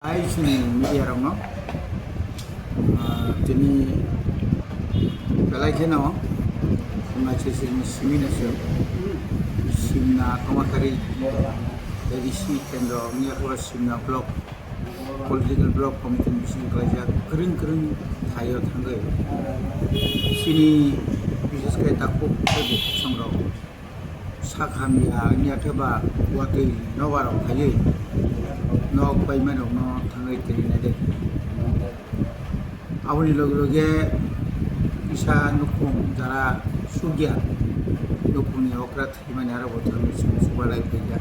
sini media rong no jadi belai kena macam sini nasi simna kamakari dari si kendro ni aku simna blok political blok committee bisi kerja kering thayo thanggai sini bisnes kai takuk tebu sangrau sakhamia ni atheba watei nobarok thaye nok payment no thangai terina de aboni loge isa nukum jara sugya nukuni okrat himani ara bothor subalai penya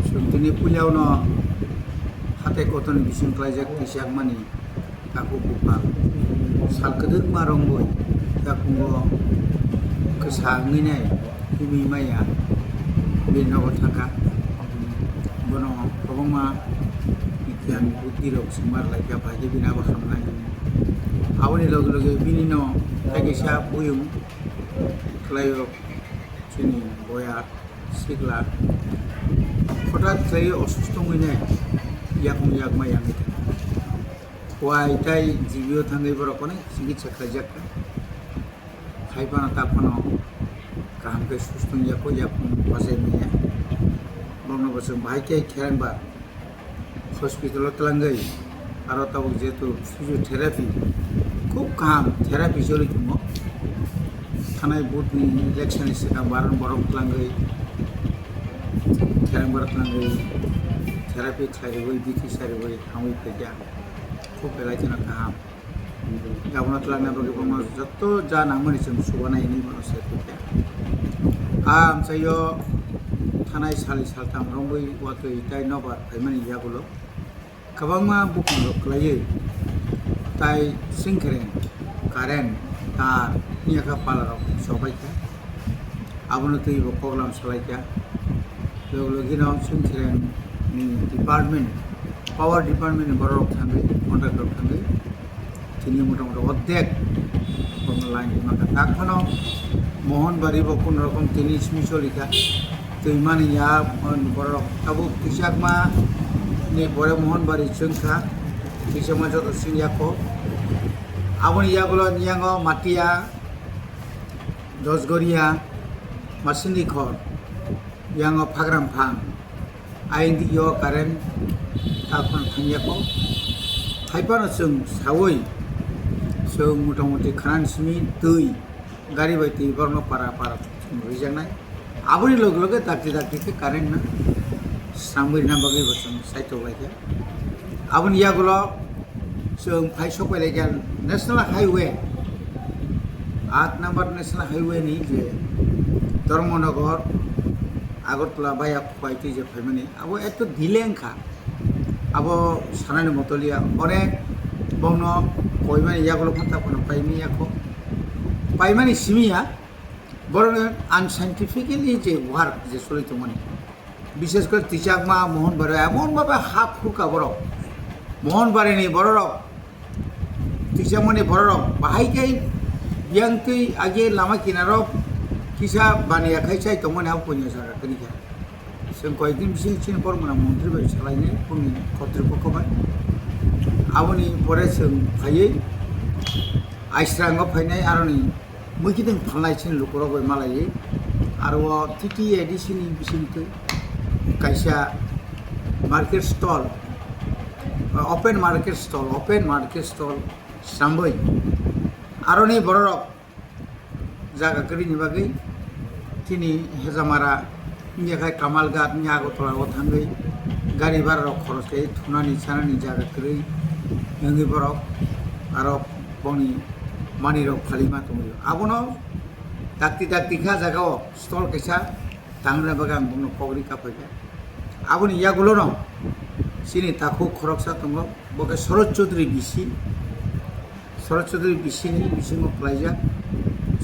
suntini pulyau no hate koton bisin klajak tisak mani aku buka salkedek marong boy takungo kesangine himi maya bino thaka bono kobongma ikian buti rok sumar laika bhaji bina bakhamna awani loge bini no agisa buyung klayo chini boya sigla hঠাৎ সেই অসুস্থ হইনে ইয়াক মাই আমি Y তাই জিবিও থাঙ্গাই বড় কোনে চিকিৎসা খাইজাক খাইপানো তাপানো কাহামকে সুস্থ ইয়াকো ইয়াকুম বাসাই মিয়া বর্ণ বছর ভাইকে খেরাংবা হসপিটাল তলাঙ্গাই আর তাও যেহেতু ফিজিওথেরাপি খুব কাম থেরাপি চলি তুমো থানায় বুথনি ইলেকশন সিকা বারণ বরং তলাঙ্গাই খেরাং বার তলাঙ্গাই থেরাপি খাইবই বিকি সারিবই হামই ফেজা খুব বেলা যেন কাম গাবনা তলাঙ্গা বগে বমা যত যা নামনি जों सुबानाय नि मनसे फैया आम सायो थानाय सालि सालथाम रंबै वातै ताइ नबार फाइमानि यागुलो गोबांमा बुकुं रख्लायो ताइ सिंखरें कारेन्ट तार नियाखा पालाराव सबायखा आबनो तैबो प्रग्राम सलायखा लोगोगिनो सिंखरें डिपार्टमेंट पावर डिपार्टमेंट बरक थांगै कन्ट्राक्टर थांगै তিনি মোটামুটি অর্ধেক কোনো লাইন মাখা তাকখানো মোহনবাড়ি বা কোনো রকম তিনি স্মিচলিকা তুই মানে ইয়া বড় তাবো কিসাকমা নি বড় মোহনবাড়ি চংখা কিসাকমা যত সিয়াকো আবন ইয়াগুলো নিয়াঙ্গ মাটিয়া দশগরিয়া মাসিনি ঘর ইয়াঙ্গ ফাগ্রাম ফাং আইন দিও কারেন্ট তাকখান থাইয়াকো খাইপানো जों सावै जों मटामटी खानानसिमी दै गारि बायदि बरनो पारा रिजांनाय आबोनि लगे दाक्ति कारेन्ट ना स्रांबैना बागै जों साइटआव लायगोन आबोनि यागुलो जों फाइ सपायलायगोन national highway 8 number national highway नि जे धर्मनगर आगरतला बाया खुबायति जे फाइमानि आबो एत दिलेंखा abo sanani motolia onek bongno koimani yagulo phanta kono paimi yako paimani simia borone unscientifically je work je solito mani বিশেষ করে তিচাকমা মোহনবাড়ি এমনভাবে হাফ ফুকা বড় মোহনবাড়ি নি বড় তিচাকমানি বড় বাহাইকাই বিয়াংতৈ আগে লামা কিনারব কিসা বানিয়া খাইছাই তমনে আপ পনি সারা করিকা जों कয়েকদিন बिसिनि बर्मना मन्त्रि बायदि सालायनो फुंनि कर्तृपक्षबाय आबोनि परे जों फायै आइस्रांगाव फायनाय आरोनि मैखिदों फाननायसिन लुकराव मालायै आरो टिटि एडिसिनि बिसिनिखै कायसा market stall open market stall सामबै आरोनि बररक जागा करिनि बागै तिनि हेजामारा नियाखाय कामालघाट नि आगरतलायाव थांगै गारि भारा खरस खायै थुनानि सानानि जागा करै नोंगै बरक आरो बंनि मानिरक खालिमा दंयो आबनो दाक्ति जागाव स्टल कैसा थांना बागा आं बुंनो पगरि काफैगा आबनि यागुलो न सिनि ताखु खरकसा दङ बके शरद चौधुरी बिसिनि बिसिङाव फलायजा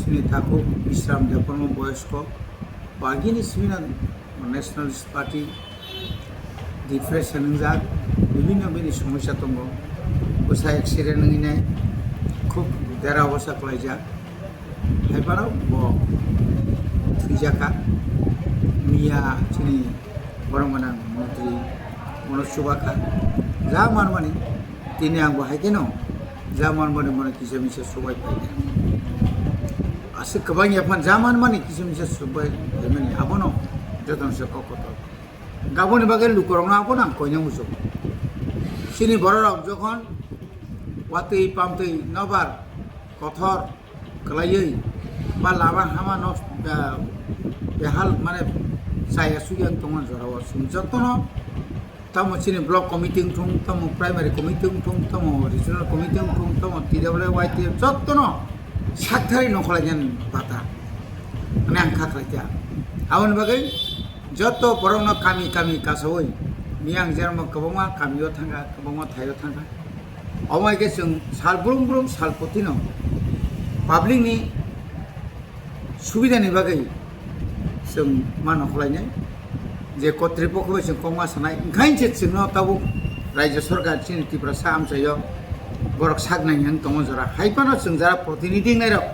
सिनि ताखु बिश्राम देवपर्म बयस्क बागिनी सिमिना नेशनलिस्ट पार्टी डिप्रेशन जाक विभिन्न बेनि समस्या दङ उसा एक्सिडेन्ट नङिनाय खुब देरा अबस्था फलायजा हायबाराव ब थैजाका मिया चिनि बरमगोनां मन्त्रि मनज सुबाखा zaman mani tini ang bahai keno zaman mani mani kisah misah subai pai asik kebanyakan zaman mani kisah misah subai mani abono jodoh sekokoto gabon bagai lukurong na abono koyang usuk sini borok jokon watui pamtui nobar kotor kelayui ba lama hama no behal mane saya suyang tongan zorawa sumjatono tamo sini block committee tung tamo primary committee tung tamo regional committee tung tamo TWYT jottono sakthari nokolajan bata nang khakraja awon bagai jotto borongno kami kasoi miang jermo kobonga kamio thanga kobonga thayo thanga omai ke sung sal burum sal potino public ni সুবিধা ni bagai sung mano khlainai je কর্তৃপক্ষ sung kongma sanai ngain che sungno tabu রাজ্য সরকার chini tipra sam sayo borok sagnai yang tongo jara haipano sung jara protinidhi nai rok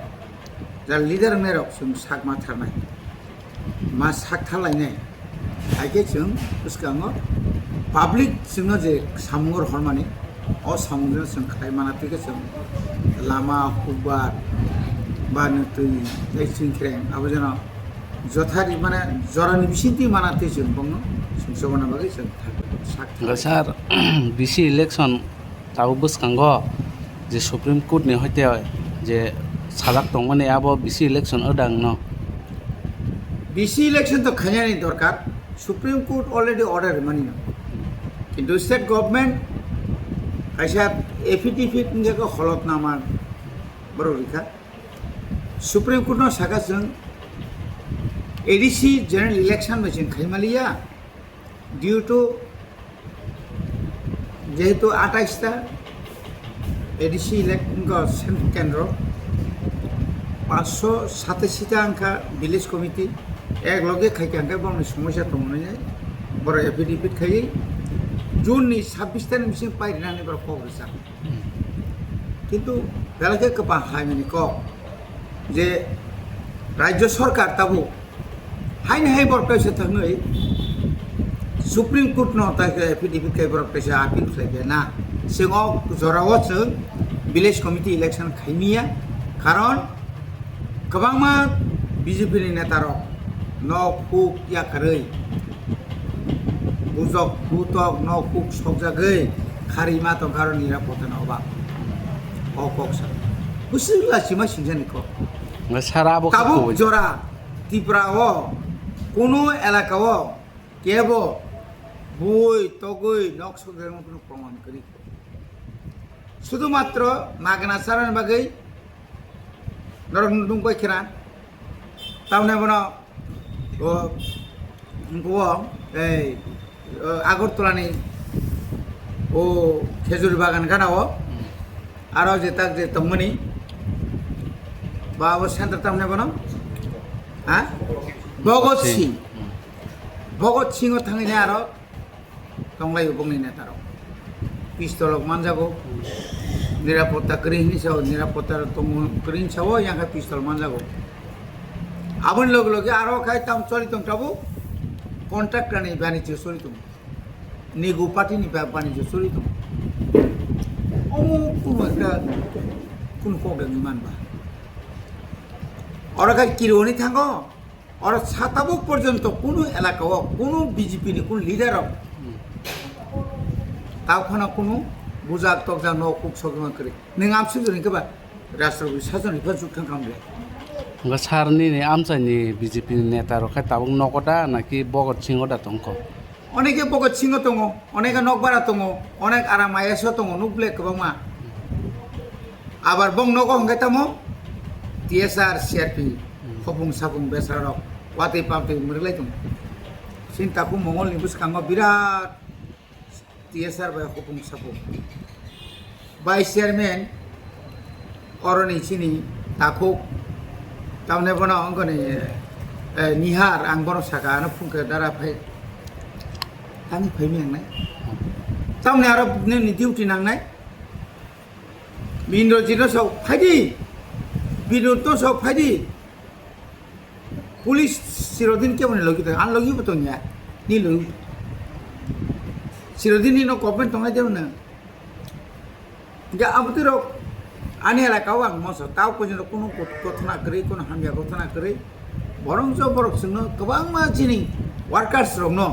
jara leader nai rok sung sagma tharnai ma sak thalai aike sung uskango public sungno je samungor hormani o samungor sung khai mana tike sung lama hubar banutui leicing kreng abojana jothari mane jorani bisinti manate sung bongno sungsogona bagai sung sak sir BC election তাও বুসকাঙ্গ যে supreme court নি হইতে হয় যে সালাক দংমানে আবো BC election অদাং ন BC election to khanyani dorkar Supreme Court already order mani no kintu state government aisa affidavit ngeko holot nama baro rikha Supreme Court no saka jeng ADC general election machine khaimaliya due to যেহেতু 28টা ADC election কেন্দ্র 587টা আংখা village committee এক লগে খাইকে আংখা বড় সমস্যা তো মনে যায় বড় এফিডেভিট খাই জুননি 26টা মিশিং পাইরানি বড় কংগ্রেস কিন্তু বেলাকে কপা হাইমানি ক যে রাজ্য সরকার তাবো হাইনি হাই বড় কইছে থাঙ্গই Supreme Court no tak affidavit kai borok pesa appeal lagi na singo jorawo chung village committee election khaimia karon kabangma BJP ni neta rok no khuk ya karei bujok butok no khuk sokjagai kharima to karon nirapota na oba okoksa busila sima sinjani ko sir আবো tabu jora tipra o kono elaka o kebo বই তগই নকশদের কোনো প্রমাণ করি শুধুমাত্র মাগনা সারান বাগৈ নরং বই খেরা তাহলে বনো ও এই আগরতলানি ও খেজুরি বাগান গানাও আরো যে তাক যে তমনি বা ও সেন্টার তাহলে বনো হ্যাঁ ভগৎ সিং থাঙিনে আরো tonglayo bongni netaro pistolok manjago nirapota kering sawo nirapota tomo kering sawo yang ka pistol manjago abon log aro khai tam choli tong tabu contract ni bani che sori tum nego party ni bani che sori tum omo kuma kun ko ga man ba ora kai kironi thango ora satabuk porjonto kono elakao kono BJP ni kono leader তাওখানা কোনো বুজাক তকজা ন cook সগমা করে নों AMSU Johnny কবা রাষ্ট্রপতি শাসন ইফা জুখান কামলে সারনি আমচাইনি BJP নেতা রখাই তাবং নকটা নাকি বগত সিংহটা তংক অনেকে বগত সিংহ দङ অনেকে নকবারা দङ অনেক আরাম আয়েস দङ নুবলে কবামা আবার বং নক হংগে তামো TSR CRP খবুং সাবুং বেসারক ওয়াতে পামতে মরলাই দङ সিনতাকু মঙ্গল নিবুস কাঙ্গ বিরাট TSR by Hopung Sapo. Vice Chairman Oroni Chini Tako Tamnebona Angoni Nihar Angbono Saka and Punka Dara Pay Tani Payment. Tamne Arab Nini duty Nangai Mindo Jinos of Padi Bidotos of Padi Police Sirodin Kevin Logita, Unlogi Butonia, Nilu. চিরদিনই ন government দंगाय देवनो যে আমাদেরও আনি এলাকাও আং মশো তাও পর্যন্ত কোনো ঘটনা করে কোনো হামলা ঘটনা করে বরঞ্চ বরং जोंनो गोबां मानसिनि वार्कार्स रंनो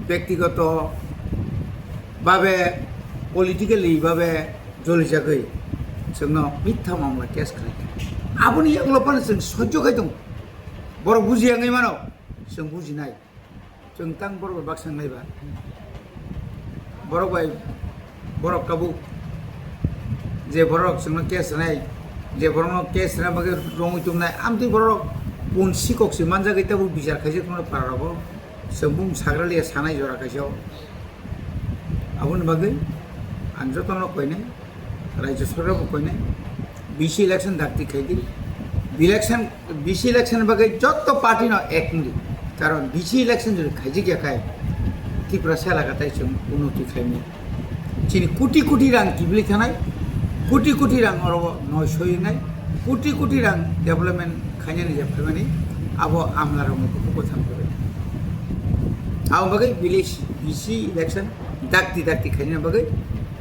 ব্যক্তিগত ভাবে পলিটিক্যালি ভাবে জলি যাগৈ जोंनो मिथ्या मामला केस खालाय आबुनि एग्लपानो जों सह्य खायदों बर' बुजियाङै मानाव जों बुजिनाय जों तां बर' बाक्सां नायबा बर' बाय बर' काबु जे बर' जोंनो केस होनाय जे बर' केस होनाय बागै रङै दुमनाय आमथि बर' उन सिककसो मानजागैताबो बिजार खायसे कोनो पाराबो जों बुं साग्रालिया सानाय जरा खायसेयाव आबुनि बागै आं जतन कयनाय रायजो सरकारबो कयनाय बिसि इलेक्शन दाक्ति खायदि बिसि इलेक्शन बागै जत पार्टी न एक मुली कारण बिसि इलेक्शन যদি খাইজি গেখায় ত্রিপুরা সেলাকাতায় जों उन्नति खालामनो चिनि कोटि कोटि रां किबलि थानाय कोटि कोटि रां अरब नय सयनाय कोटि रां डेभलपमेन्ट खायनायनि जेफायमानि आबो आमलार मुखौ बोथान करे आव बागै बिसि इलेक्शन दाक्ति खायनाय बागै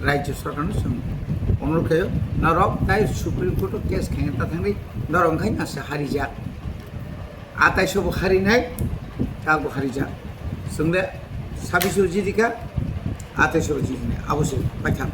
राज्य सरकारनो जों अनुरोध खायो नरक ताई सुप्रीम कोर्ट केस खायना थांनाय नरम खाय नासो हारिजा आताय सब हारिनाय ताबो हारिजा जोंले 26 जिदिका आताय सब जिदिनाय अबश्य बायथां